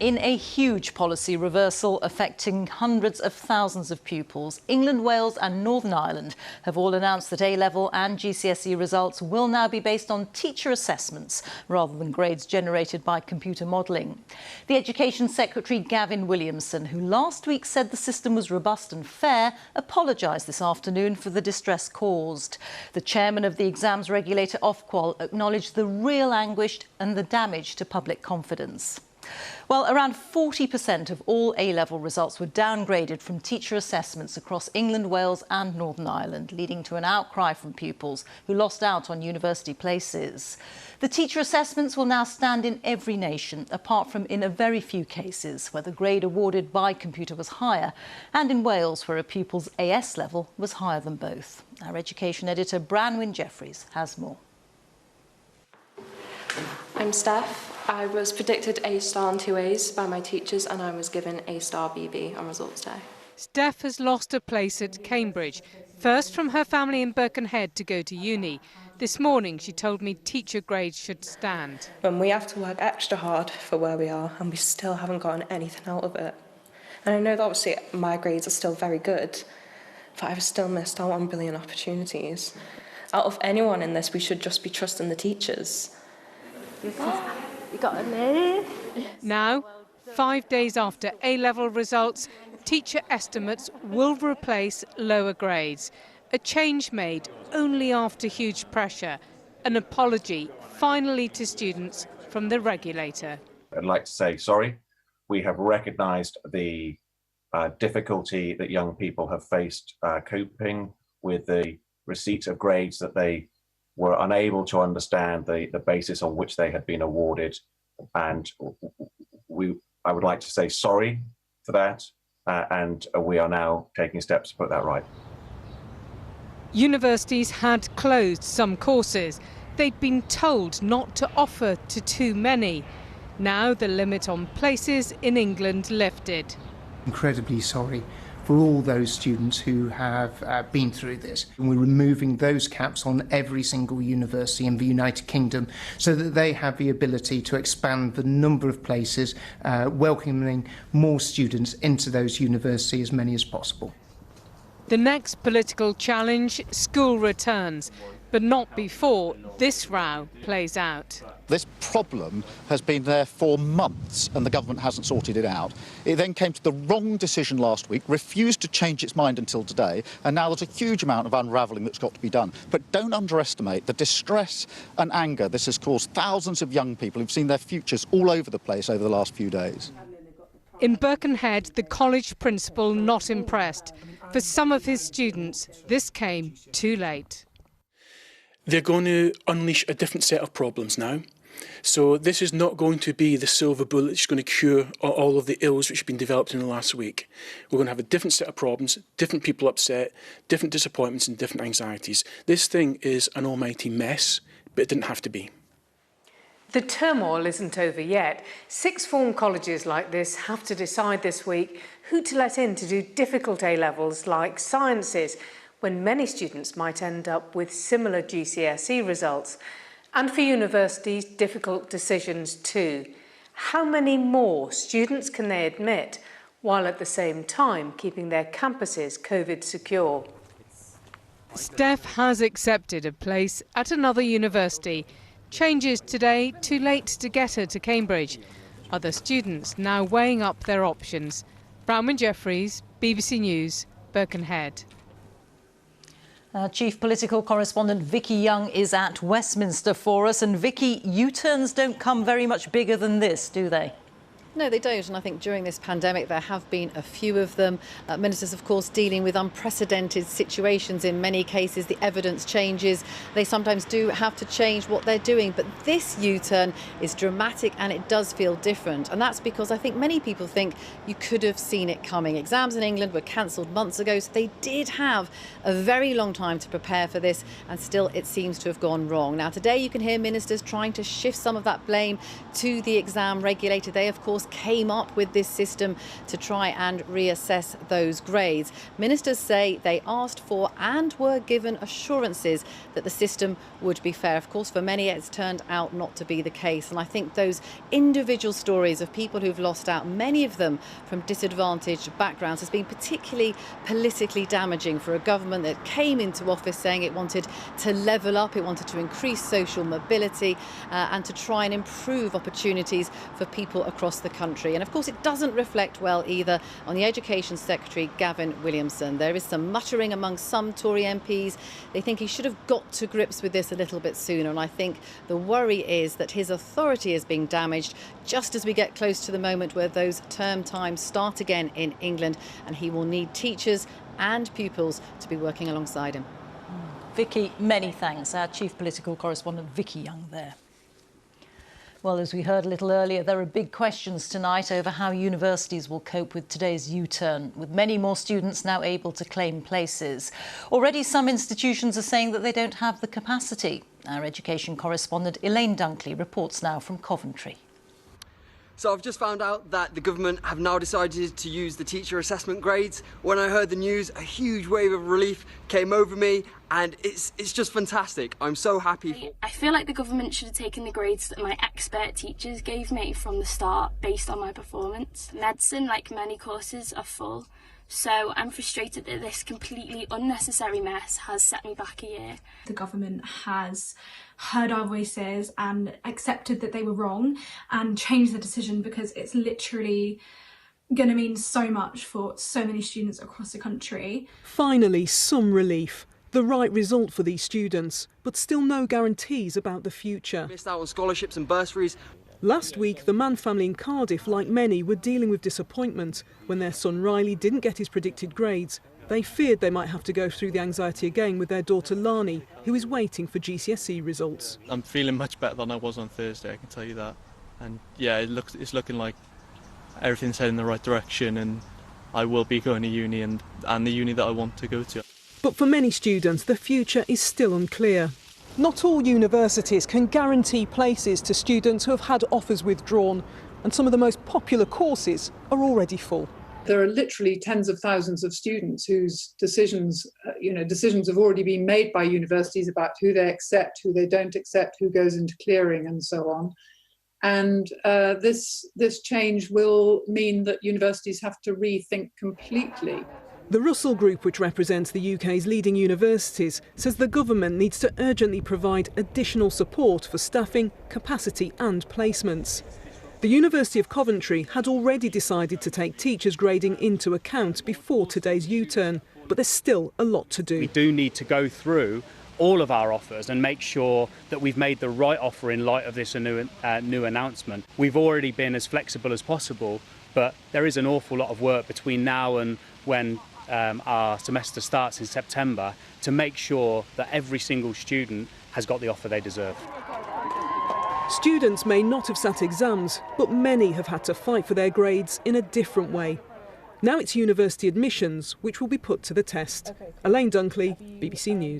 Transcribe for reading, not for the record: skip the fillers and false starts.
In a huge policy reversal affecting hundreds of thousands of pupils, England, Wales and Northern Ireland have all announced that A-level and GCSE results will now be based on teacher assessments rather than grades generated by computer modelling. The Education Secretary Gavin Williamson, who last week said the system was robust and fair, apologised this afternoon for the distress caused. The chairman of the exams regulator Ofqual acknowledged the real anguish and the damage to public confidence. Well, around 40% of all A-level results were downgraded from teacher assessments across England, Wales and Northern Ireland, leading to an outcry from pupils who lost out on university places. The teacher assessments will now stand in every nation, apart from in a very few cases where the grade awarded by computer was higher, and in Wales where a pupil's AS level was higher than both. Our education editor Branwen Jeffries has more. I'm Steph. I was predicted A star and 2 A's by my teachers and I was given A star BB on results day. Steph has lost a place at Cambridge, first from her family in Birkenhead to go to uni. This morning she told me teacher grades should stand. When we have to work extra hard for where we are and we still haven't gotten anything out of it. And I know that obviously my grades are still very good, but I've still missed out on brilliant opportunities. Out of anyone in this, we should just be trusting the teachers. You got a name? Now, 5 days after A-level results, teacher estimates will replace lower grades. A change made only after huge pressure. An apology finally to students from the regulator. I'd like to say sorry. We have recognised the difficulty that young people have faced coping with the receipt of grades that they were unable to understand the basis on which they had been awarded, and I would like to say sorry for that, and we are now taking steps to put that right. Universities had closed some courses. They'd been told not to offer to too many. Now the limit on places in England lifted. Incredibly sorry for all those students who have been through this. And we're removing those caps on every single university in the United Kingdom so that they have the ability to expand the number of places, welcoming more students into those universities, as many as possible. The next political challenge, school returns, but not before this row plays out. This problem has been there for months and the government hasn't sorted it out. It then came to the wrong decision last week, refused to change its mind until today, and now there's a huge amount of unravelling that's got to be done. But don't underestimate the distress and anger this has caused thousands of young people who've seen their futures all over the place over the last few days. In Birkenhead, the college principal not impressed. For some of his students, this came too late. They're going to unleash a different set of problems now. So this is not going to be the silver bullet that's going to cure all of the ills which have been developed in the last week. We're going to have a different set of problems, different people upset, different disappointments and different anxieties. This thing is an almighty mess, but it didn't have to be. The turmoil isn't over yet. Sixth form colleges like this have to decide this week who to let in to do difficult A-levels like sciences, when many students might end up with similar GCSE results. And for universities, difficult decisions too. How many more students can they admit, while at the same time keeping their campuses COVID secure? Steph has accepted a place at another university. Changes today, too late to get her to Cambridge. Other students now weighing up their options. Branwen Jeffries, BBC News, Birkenhead. Chief Political Correspondent Vicky Young is at Westminster for us. And Vicky, U-turns don't come very much bigger than this, do they? No, they don't, and I think during this pandemic there have been a few of them. Ministers, of course, dealing with unprecedented situations in many cases. The evidence changes. They sometimes do have to change what they're doing. But this U-turn is dramatic and it does feel different. And that's because I think many people think you could have seen it coming. Exams in England were cancelled months ago, so they did have a very long time to prepare for this, and still it seems to have gone wrong. Now, today you can hear ministers trying to shift some of that blame to the exam regulator. They, of course, course, came up with this system to try and reassess those grades. Ministers say they asked for and were given assurances that the system would be fair. Of course, for many, it's turned out not to be the case. And I think those individual stories of people who've lost out, many of them from disadvantaged backgrounds, has been particularly politically damaging for a government that came into office saying it wanted to level up, it wanted to increase social mobility and to try and improve opportunities for people across the country. And of course, it doesn't reflect well either on the Education Secretary Gavin Williamson. There is some muttering among some Tory MPs. They think he should have got to grips with this a little bit sooner. And I think the worry is that his authority is being damaged just as we get close to the moment where those term times start again in England, and he will need teachers and pupils to be working alongside him. Vicky, many thanks. Our chief political correspondent, Vicky Young, there. Well, as we heard a little earlier, there are big questions tonight over how universities will cope with today's U-turn, with many more students now able to claim places. Already some institutions are saying that they don't have the capacity. Our education correspondent, Elaine Dunkley, reports now from Coventry. So I've just found out that the government have now decided to use the teacher assessment grades. When I heard the news, a huge wave of relief came over me, and it's just fantastic. I'm so happy. I feel like the government should have taken the grades that my expert teachers gave me from the start based on my performance. Medicine, like many courses, are full. So I'm frustrated that this completely unnecessary mess has set me back a year. The government has heard our voices and accepted that they were wrong and changed the decision, because it's literally going to mean so much for so many students across the country. Finally, some relief. The right result for these students, but still no guarantees about the future. Missed out on scholarships and bursaries. Last week, the Mann family in Cardiff, like many, were dealing with disappointment when their son Riley didn't get his predicted grades. They feared they might have to go through the anxiety again with their daughter Lani, who is waiting for GCSE results. I'm feeling much better than I was on Thursday, I can tell you that. And yeah, it's looking like everything's heading in the right direction, and I will be going to uni and the uni that I want to go to. But for many students, the future is still unclear. Not all universities can guarantee places to students who have had offers withdrawn, and some of the most popular courses are already full. There are literally tens of thousands of students whose decisions have already been made by universities about who they accept, who they don't accept, who goes into clearing and so on. And this change will mean that universities have to rethink completely. The Russell Group, which represents the UK's leading universities, says the government needs to urgently provide additional support for staffing, capacity and placements. The University of Coventry had already decided to take teachers' grading into account before today's U-turn, but there's still a lot to do. We do need to go through all of our offers and make sure that we've made the right offer in light of this new announcement. We've already been as flexible as possible, but there is an awful lot of work between now and when our semester starts in September to make sure that every single student has got the offer they deserve. Students may not have sat exams, but many have had to fight for their grades in a different way. Now it's university admissions which will be put to the test. Elaine Dunkley, BBC News.